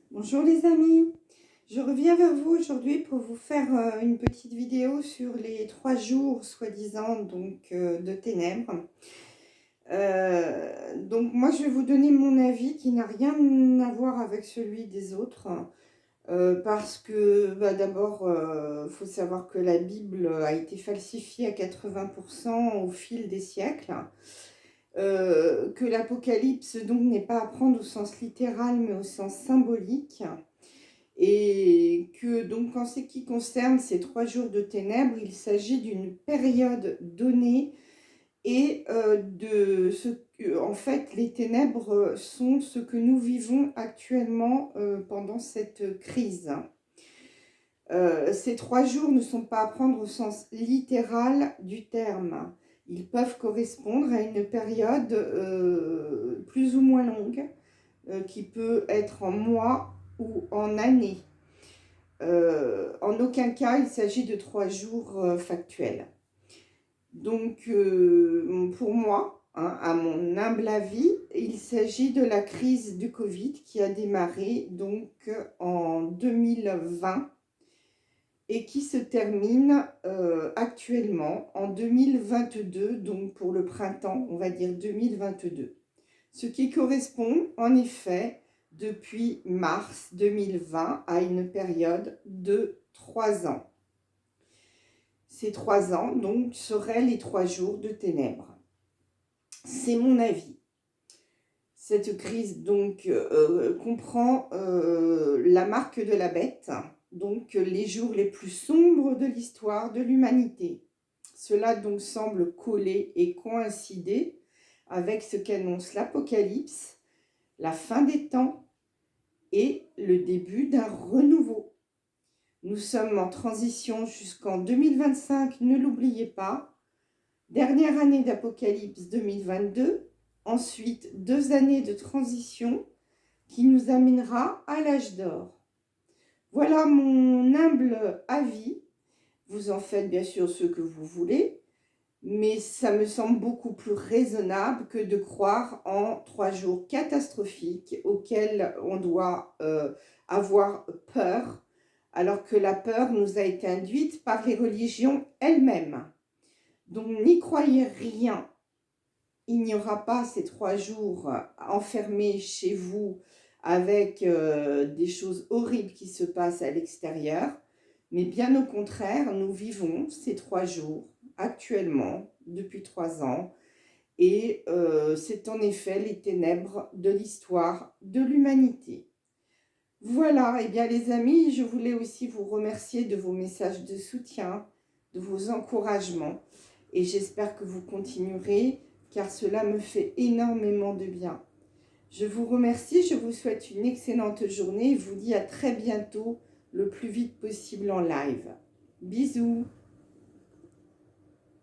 Bonjour les amis, je reviens vers vous aujourd'hui pour vous faire une petite vidéo sur les 3 jours soi-disant de ténèbres. Donc moi je vais vous donner mon avis qui n'a rien à voir avec celui des autres. Parce que d'abord, faut savoir que la Bible a été falsifiée à 80% au fil des siècles. Que l'Apocalypse donc n'est pas à prendre au sens littéral mais au sens symbolique. Et que donc en ce qui concerne ces 3 jours de ténèbres, il s'agit d'une période donnée et de ce que, en fait, les ténèbres sont ce que nous vivons actuellement pendant cette crise. Ces 3 jours ne sont pas à prendre au sens littéral du terme. Ils peuvent correspondre à une période plus ou moins longue, qui peut être en mois ou en années. En aucun cas, il s'agit de 3 jours factuels. Donc, pour moi, hein, à mon humble avis, il s'agit de la crise du Covid qui a démarré donc en 2020 et qui se termine actuellement en 2022, donc pour le printemps, on va dire 2022. Ce qui correspond en effet depuis mars 2020 à une période de 3 ans. Ces 3 ans, donc, seraient les 3 jours de ténèbres. C'est mon avis. Cette crise, donc, comprend la marque de la bête, donc les jours les plus sombres de l'histoire de l'humanité. Cela donc semble coller et coïncider avec ce qu'annonce l'Apocalypse, la fin des temps et le début d'un renouveau. Nous sommes en transition jusqu'en 2025, ne l'oubliez pas. Dernière année d'Apocalypse 2022, ensuite 2 années de transition qui nous amènera à l'âge d'or. Voilà mon humble avis. Vous en faites bien sûr ce que vous voulez, mais ça me semble beaucoup plus raisonnable que de croire en 3 jours catastrophiques auxquels on doit avoir peur, alors que la peur nous a été induite par les religions elles-mêmes. Donc n'y croyez rien, il n'y aura pas ces 3 jours enfermés chez vous avec des choses horribles qui se passent à l'extérieur, mais bien au contraire, nous vivons ces 3 jours actuellement, depuis 3 ans, et c'est en effet les ténèbres de l'histoire de l'humanité. Voilà, et bien les amis, je voulais aussi vous remercier de vos messages de soutien, de vos encouragements, et j'espère que vous continuerez, car cela me fait énormément de bien. Je vous remercie, je vous souhaite une excellente journée et vous dis à très bientôt, le plus vite possible en live. Bisous!